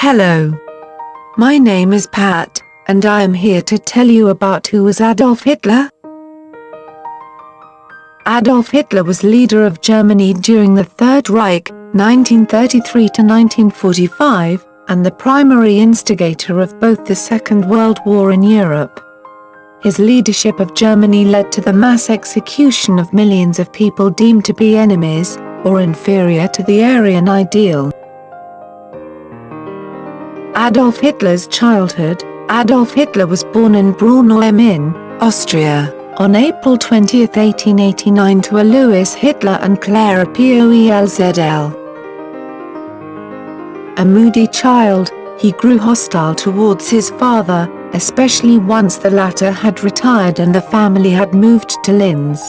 Hello. My name is Pat, and I am here to tell you about who was Adolf Hitler. Adolf Hitler was leader of Germany during the Third Reich, 1933 to 1945, and the primary instigator of both the Second World War in Europe. His leadership of Germany led to the mass execution of millions of people deemed to be enemies, or inferior to the Aryan ideal. Adolf Hitler's childhood. Adolf Hitler was born in Braunau am Inn, Austria, on April 20, 1889 to a Louis Hitler and Clara Poelzl. A moody child, he grew hostile towards his father, especially once the latter had retired and the family had moved to Linz.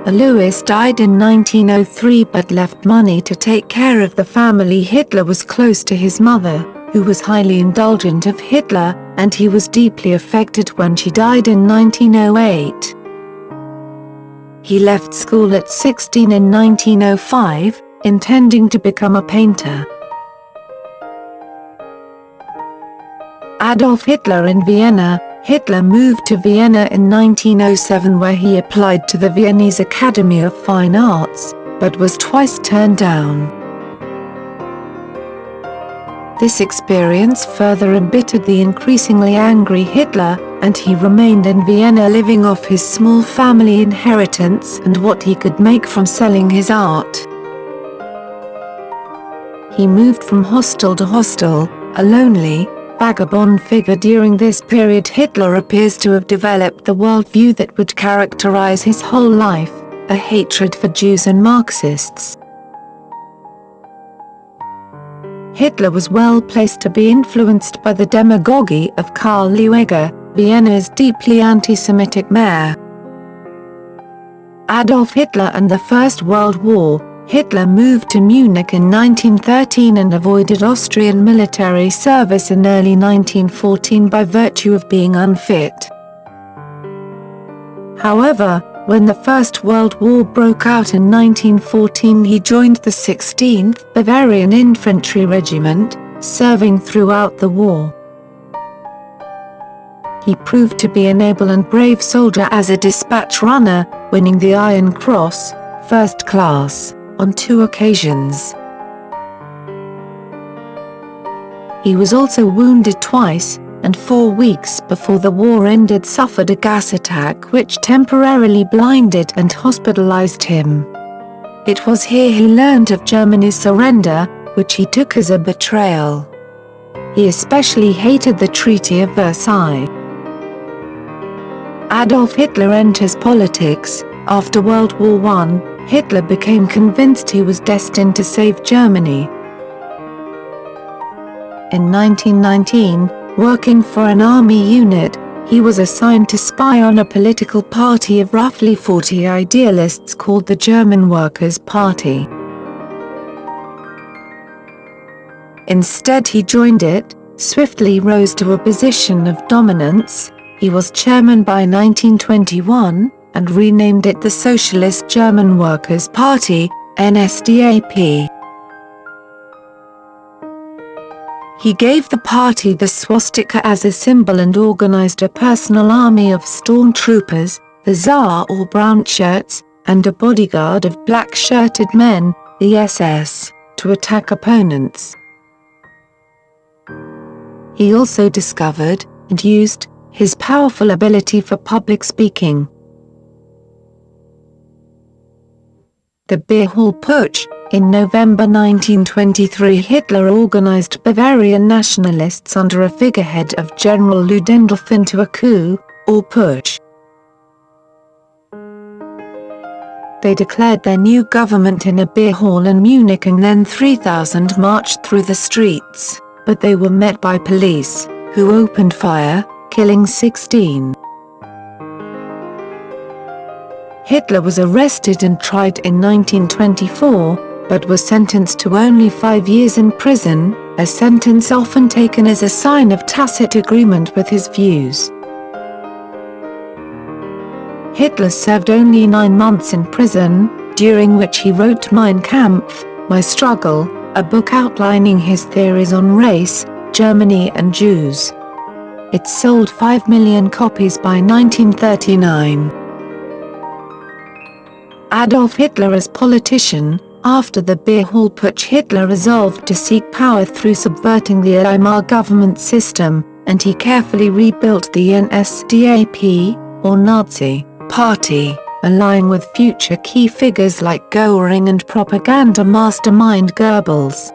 Louis died in 1903 but left money to take care of the family. Hitler was close to his mother, who was highly indulgent of Hitler, and he was deeply affected when she died in 1908. He left school at 16 in 1905, intending to become a painter. Adolf Hitler in Vienna. Hitler moved to Vienna in 1907 where he applied to the Viennese Academy of Fine Arts, but was twice turned down. This experience further embittered the increasingly angry Hitler, and he remained in Vienna living off his small family inheritance and what he could make from selling his art. He moved from hostel to hostel, a lonely, vagabond figure. During this period Hitler appears to have developed the worldview that would characterize his whole life, a hatred for Jews and Marxists. Hitler was well placed to be influenced by the demagogy of Karl Liebknecht, Vienna's deeply anti-Semitic mayor. Adolf Hitler and the First World War. Hitler moved to Munich in 1913 and avoided Austrian military service in early 1914 by virtue of being unfit. However, when the First World War broke out in 1914 he joined the 16th Bavarian Infantry Regiment, serving throughout the war. He proved to be an able and brave soldier as a dispatch runner, winning the Iron Cross, First Class, on 2 occasions. He was also wounded twice, and 4 weeks before the war ended suffered a gas attack which temporarily blinded and hospitalized him. It was here he learned of Germany's surrender, which he took as a betrayal. He especially hated the Treaty of Versailles. Adolf Hitler enters politics. After World War I, Hitler became convinced he was destined to save Germany. In 1919, working for an army unit, he was assigned to spy on a political party of roughly 40 idealists called the German Workers' Party. Instead he joined it, swiftly rose to a position of dominance. He was chairman by 1921, and renamed it the Socialist German Workers' Party, NSDAP. He gave the party the swastika as a symbol and organized a personal army of stormtroopers, the Tsar or brown shirts, and a bodyguard of black-shirted men, the SS, to attack opponents. He also discovered, and used, his powerful ability for public speaking. The Beer Hall Putsch. In November 1923 Hitler organized Bavarian nationalists under a figurehead of General Ludendorff into a coup, or putsch. They declared their new government in a beer hall in Munich and then 3,000 marched through the streets, but they were met by police, who opened fire, killing 16. Hitler was arrested and tried in 1924, but was sentenced to only 5 years in prison, a sentence often taken as a sign of tacit agreement with his views. Hitler served only 9 months in prison, during which he wrote Mein Kampf, My Struggle, a book outlining his theories on race, Germany and Jews. It sold 5 million copies by 1939. Adolf Hitler as politician. After the beer hall putsch, Hitler resolved to seek power through subverting the Weimar government system, and he carefully rebuilt the NSDAP, or Nazi, party, allying with future key figures like Goering and propaganda mastermind Goebbels.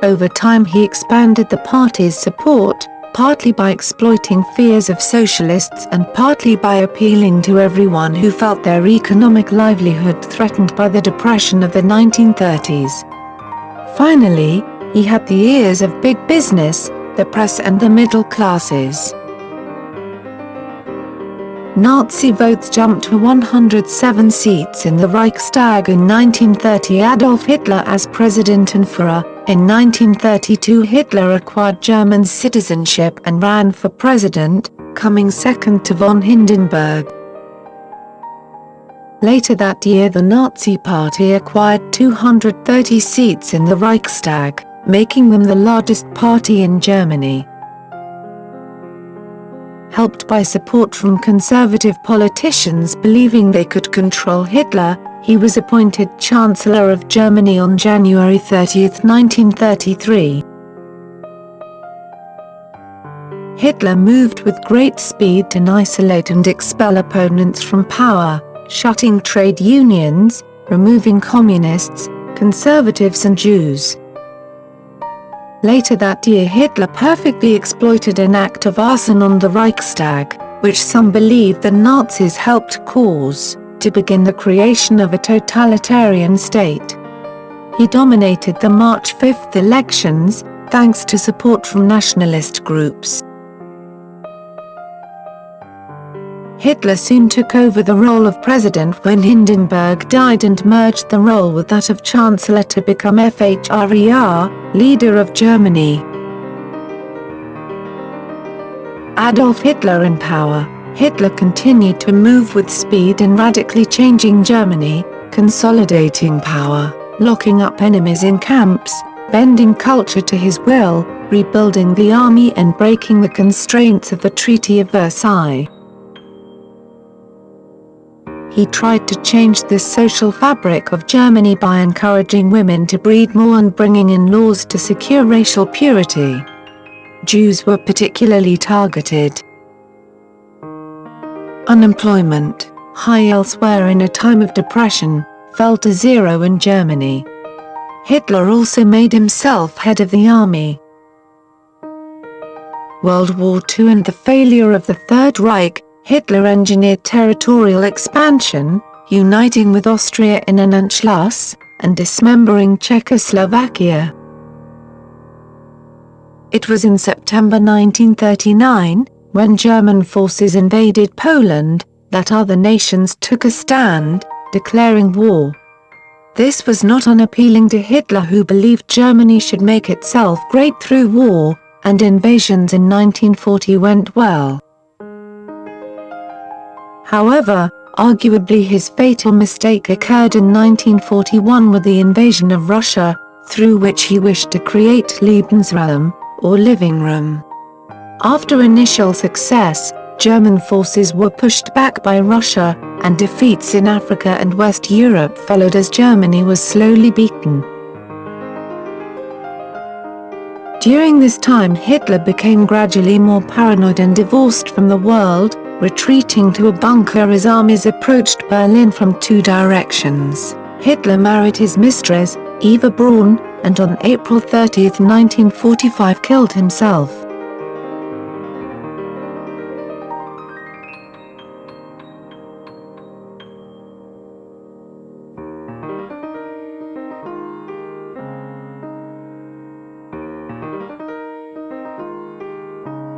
Over time he expanded the party's support, partly by exploiting fears of socialists and partly by appealing to everyone who felt their economic livelihood threatened by the depression of the 1930s. Finally, he had the ears of big business, the press and the middle classes. Nazi votes jumped to 107 seats in the Reichstag in 1930. Adolf Hitler as president and Führer. In 1932 Hitler acquired German citizenship and ran for president, coming second to von Hindenburg. Later that year the Nazi Party acquired 230 seats in the Reichstag, making them the largest party in Germany. Helped by support from conservative politicians believing they could control Hitler, he was appointed Chancellor of Germany on January 30, 1933. Hitler moved with great speed to isolate and expel opponents from power, shutting trade unions, removing communists, conservatives and Jews. Later that year Hitler perfectly exploited an act of arson on the Reichstag, which some believe the Nazis helped cause, to begin the creation of a totalitarian state. He dominated the March 5 elections, thanks to support from nationalist groups. Hitler soon took over the role of president when Hindenburg died and merged the role with that of Chancellor to become FHRER, leader of Germany. Adolf Hitler in power. Hitler continued to move with speed in radically changing Germany, consolidating power, locking up enemies in camps, bending culture to his will, rebuilding the army and breaking the constraints of the Treaty of Versailles. He tried to change the social fabric of Germany by encouraging women to breed more and bringing in laws to secure racial purity. Jews were particularly targeted. Unemployment, high elsewhere in a time of depression, fell to zero in Germany. Hitler also made himself head of the army. World War II and the failure of the Third Reich. Hitler engineered territorial expansion, uniting with Austria in an Anschluss, and dismembering Czechoslovakia. It was in September 1939, when German forces invaded Poland, that other nations took a stand, declaring war. This was not unappealing to Hitler, who believed Germany should make itself great through war, and invasions in 1940 went well. However, arguably his fatal mistake occurred in 1941 with the invasion of Russia, through which he wished to create Lebensraum, or living room. After initial success, German forces were pushed back by Russia, and defeats in Africa and West Europe followed as Germany was slowly beaten. During this time Hitler became gradually more paranoid and divorced from the world, retreating to a bunker as armies approached Berlin from two directions. Hitler married his mistress, Eva Braun, and on April 30, 1945 killed himself.